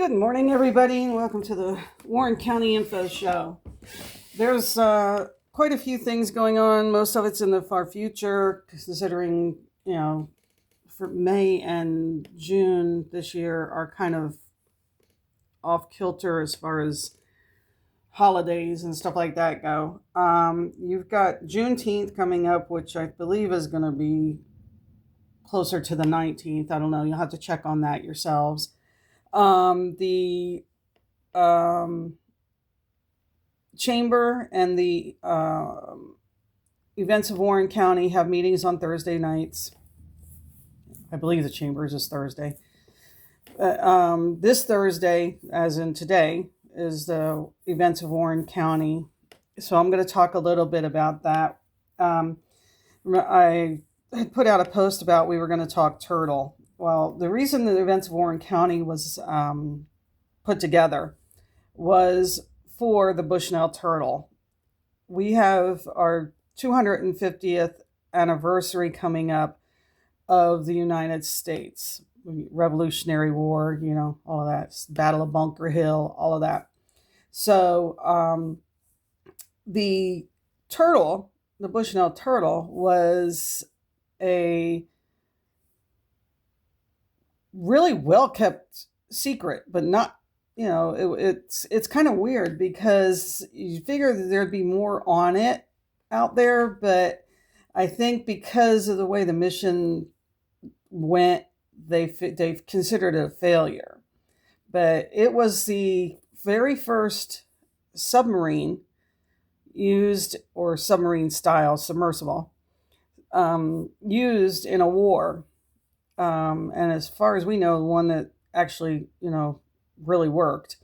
Good morning, everybody, and welcome to the Warren County Info Show. There's quite a few things going on. Most of it's in the far future, considering, for May and June this year are kind of off kilter as far as holidays and stuff like that go. You've got Juneteenth coming up, which I believe is going to be closer to the 19th. I don't know. You'll have to check on that yourselves. The Chamber and the Events of Warren County have meetings on Thursday nights. I believe the Chamber's is Thursday. This Thursday, as in today, is the Events of Warren County. So I'm going to talk a little bit about that. I had put out a post about we were going to talk turtle. Well, the reason the Events of Warren County was put together was for the Bushnell turtle. We have our 250th anniversary coming up of the United States, Revolutionary War, all of that, Battle of Bunker Hill, all of that. So the turtle, the Bushnell turtle, was a really well-kept secret, but not, it's kind of weird because you figure that there'd be more on it out there, but I think because of the way the mission went, they've considered it a failure. But it was the very first submarine used, or submarine style submersible, used in a war. And as far as we know, the one that actually, really worked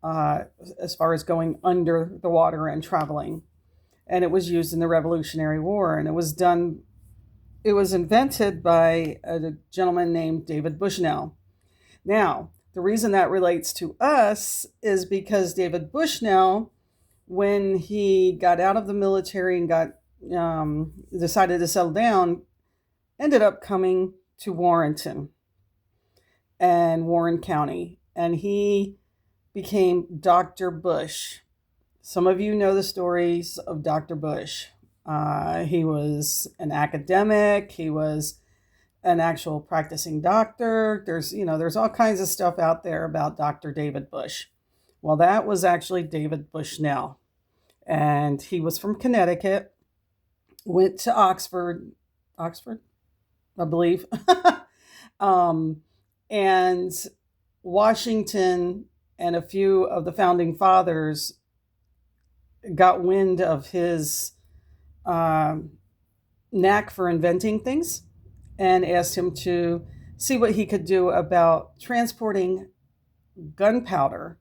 as far as going under the water and traveling. And it was used in the Revolutionary War. And it was invented by a gentleman named David Bushnell. Now, the reason that relates to us is because David Bushnell, when he got out of the military and decided to settle down, ended up coming to Warrenton and Warren County, and he became Dr. Bush. Some of you know the stories of Dr. Bush. He was an academic. He was an actual practicing doctor. There's all kinds of stuff out there about Dr. David Bush. Well, that was actually David Bushnell, and he was from Connecticut, went to Oxford, I believe. And Washington and a few of the founding fathers got wind of his knack for inventing things and asked him to see what he could do about transporting gunpowder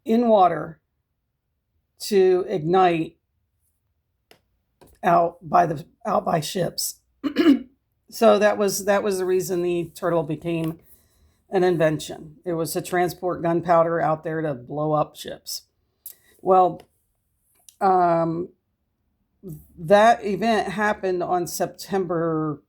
in water to ignite out by ships. So that was the reason the turtle became an invention. It was to transport gunpowder out there to blow up ships. Well, that event happened on September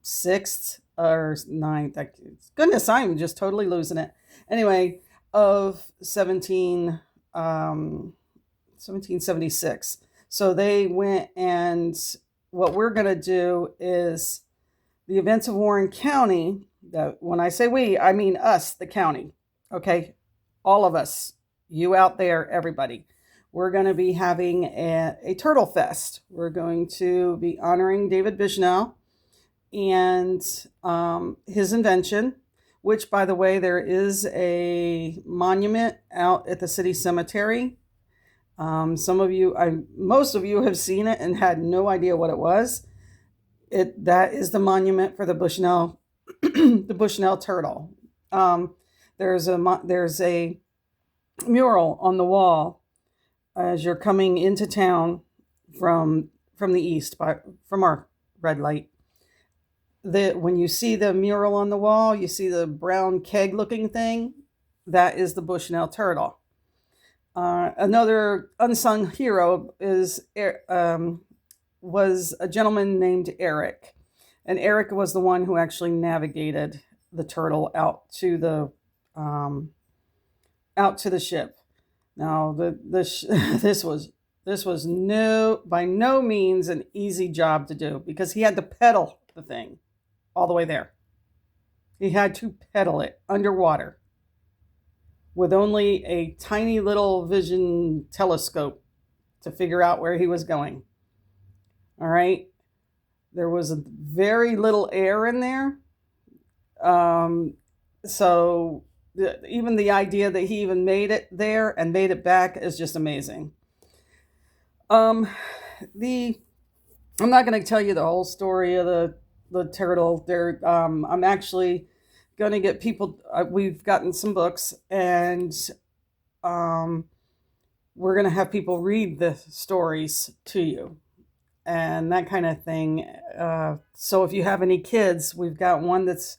6th or 9th. Goodness, I'm just totally losing it. Anyway, of 1776. So they went, and what we're going to do is the Events of Warren County. That when I say we, I mean us, the county. Okay, all of us, you out there, everybody. We're going to be having a Turtle Fest. We're going to be honoring David Bushnell and his invention, which, by the way, there is a monument out at the city cemetery. Most of you have seen it and had no idea what it was. That is the monument for the Bushnell, the Bushnell turtle. There's a mural on the wall as you're coming into town from the east from our red light. When you see the mural on the wall, you see the brown keg looking thing. That is the Bushnell turtle. Another unsung hero was a gentleman named Eric. And Eric was the one who actually navigated the turtle um, out to the ship. Now, this was no by no means an easy job to do because he had to pedal the thing all the way there. He had to pedal it underwater with only a tiny little vision telescope to figure out where he was going. All right. There was very little air in there. So even the idea that he even made it there and made it back is just amazing. The I'm not going to tell you the whole story of the turtle. I'm actually going to get people. We've gotten some books, and we're going to have people read the stories to you and that kind of thing. So if you have any kids, we've got one that's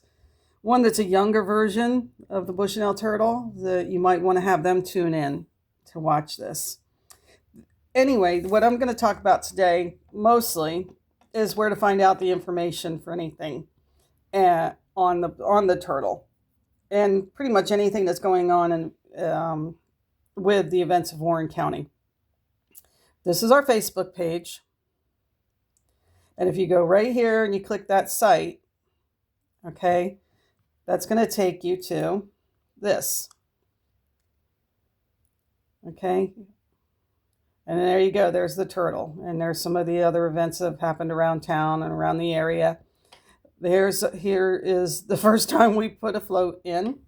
a younger version of the Bushnell turtle that you might want to have them tune in to watch this. Anyway, what I'm going to talk about today mostly is where to find out the information for anything on the turtle, and pretty much anything that's going on with the events of Warren County. This is our Facebook page, and if you go right here and you click that site, okay, that's going to take you to this. Okay. And there you go. There's the turtle. And there's some of the other events that have happened around town and around the area. Here is the first time we put a float in.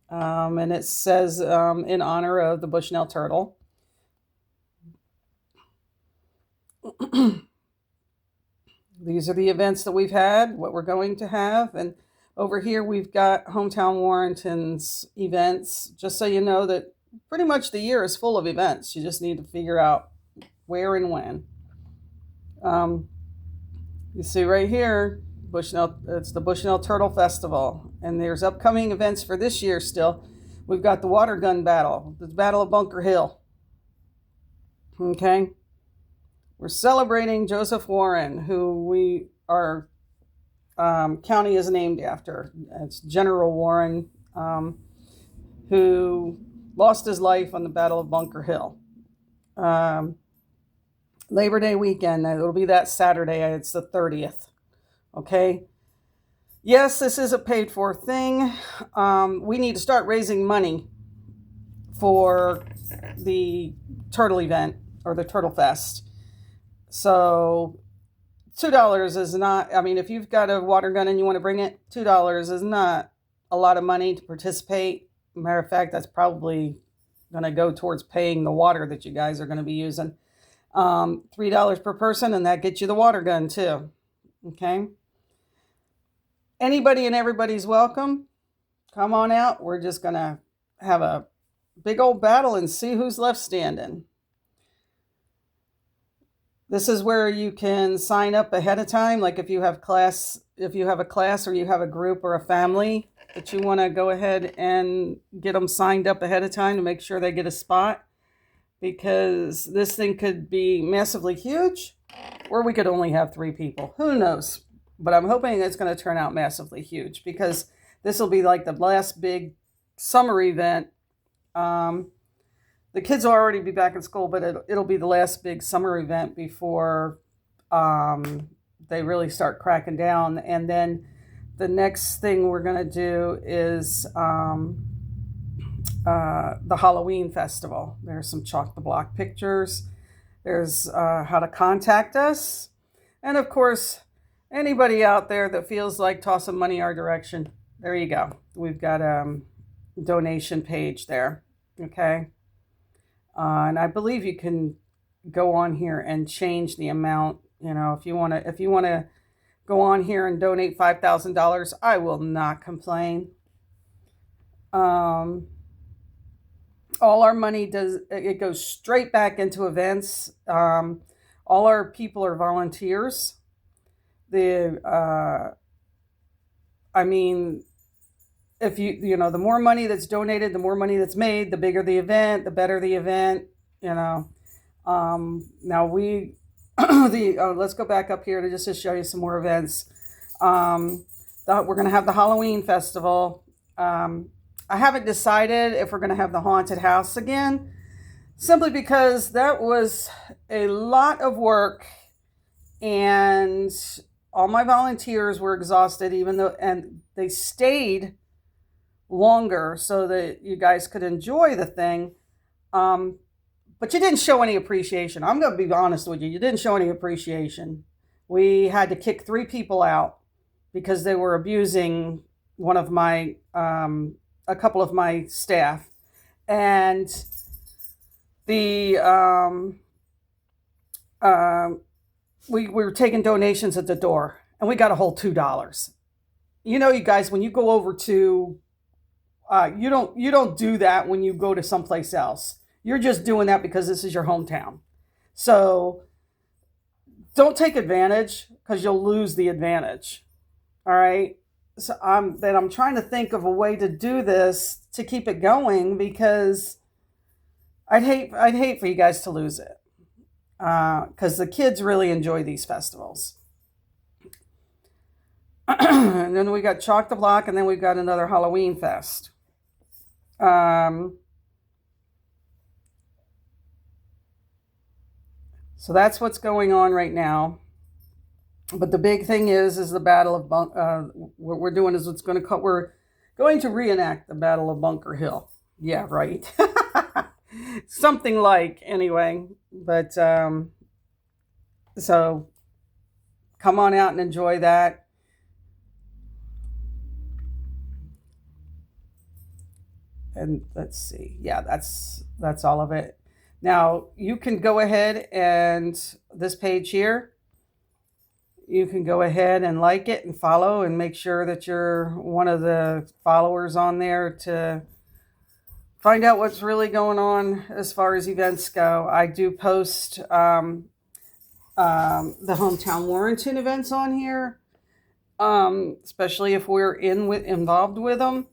And it says in honor of the Bushnell turtle. These are the events that we've had, what we're going to have. And over here, we've got Hometown Warrenton's events, just so you know that pretty much the year is full of events. You just need to figure out where and when. You see right here, it's the Bushnell Turtle Festival. And there's upcoming events for this year still. We've got the water gun battle, the Battle of Bunker Hill. Okay. We're celebrating Joseph Warren, who our county is named after. It's General Warren, who lost his life on the Battle of Bunker Hill. Labor Day weekend, it'll be that Saturday, it's the 30th. Okay? Yes, this is a paid for thing. We need to start raising money for the turtle event or the Turtle Fest. So $2 is not, if you've got a water gun and you want to bring it, $2 is not a lot of money to participate. Matter of fact, that's probably going to go towards paying the water that you guys are going to be using. $3 per person, and that gets you the water gun too. Okay. Anybody and everybody's welcome. Come on out. We're just going to have a big old battle and see who's left standing. This is where you can sign up ahead of time. Like if you have a class or you have a group or a family that you want to go ahead and get them signed up ahead of time to make sure they get a spot, because this thing could be massively huge, or we could only have 3 people. Who knows? But I'm hoping it's going to turn out massively huge, because this will be like the last big summer event. The kids will already be back in school, but it'll be the last big summer event before they really start cracking down. And then the next thing we're going to do is the Halloween festival. There's some chalk the block pictures. There's how to contact us. And of course, anybody out there that feels like tossing money our direction, there you go. We've got a donation page there. Okay. And I believe you can go on here and change the amount. If you want to go on here and donate $5,000, I will not complain. All our money goes straight back into events. All our people are volunteers. If the more money that's donated, the more money that's made, the bigger the event, the better the event, Now let's go back up here to show you some more events. We're going to have the Halloween festival. I haven't decided if we're going to have the haunted house again, simply because that was a lot of work, and all my volunteers were exhausted, even though, and they stayed longer so that you guys could enjoy the thing. But you didn't show any appreciation. I'm going to be honest with you. You didn't show any appreciation. We had to kick 3 people out because they were abusing one of my, a couple of my staff. And the, we were taking donations at the door, and we got a whole $2. You know, you guys, when you go over to, you don't do that when you go to someplace else. You're just doing that because this is your hometown. So don't take advantage, because you'll lose the advantage. All right. So I'm trying to think of a way to do this to keep it going, because I'd hate for you guys to lose it, because the kids really enjoy these festivals. And then we got Chalk the Block, and then we've got another Halloween fest. So that's what's going on right now. But the big thing is the Battle of what we're doing is we're going to reenact the Battle of Bunker Hill. Yeah, right. Something like, anyway. But so come on out and enjoy that. And let's see. Yeah, that's all of it. Now, you can go ahead and this page here, you can go ahead and like it and follow and make sure that you're one of the followers on there to find out what's really going on as far as events go. I do post the Hometown Warrenton events on here, especially if we're involved with them.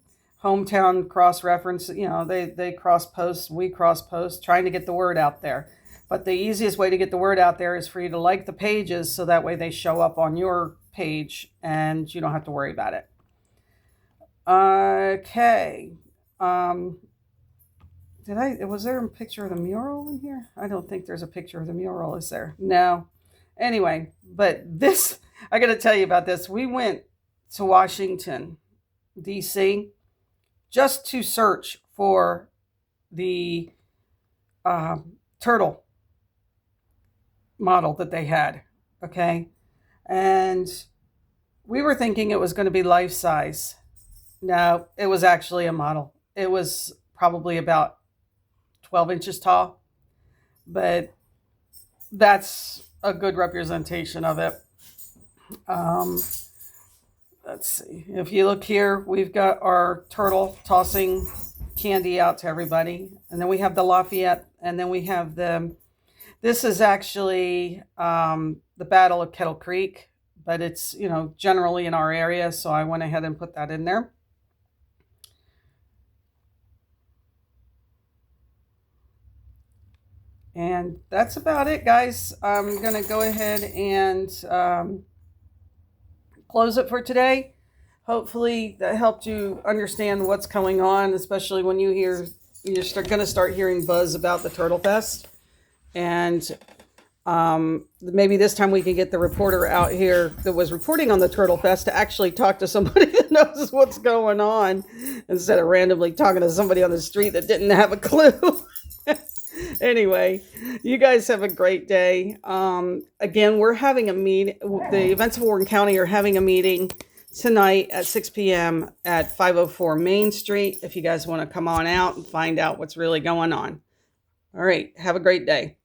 Hometown cross-reference, they cross-post, we cross-post, trying to get the word out there. But the easiest way to get the word out there is for you to like the pages, so that way they show up on your page and you don't have to worry about it. Okay. Was there a picture of the mural in here? I don't think there's a picture of the mural, is there? No. Anyway, but this, I got to tell you about this. We went to Washington, D.C., just to search for the turtle model that they had, okay? And we were thinking it was going to be life size. No, it was actually a model. It was probably about 12 inches tall, but that's a good representation of it. Let's see. If you look here, we've got our turtle tossing candy out to everybody. And then we have the Lafayette, and then we have this is actually the Battle of Kettle Creek, but it's, generally in our area. So I went ahead and put that in there. And that's about it, guys. I'm going to go ahead and close it for today. Hopefully that helped you understand what's going on, especially when you're going to start hearing buzz about the Turtle Fest. And maybe this time we can get the reporter out here that was reporting on the Turtle Fest to actually talk to somebody that knows what's going on, instead of randomly talking to somebody on the street that didn't have a clue. Anyway, you guys have a great day. Again, we're having a meeting. The Events of Warren County are having a meeting tonight at 6 p.m. at 504 Main Street. If you guys want to come on out and find out what's really going on. All right. Have a great day.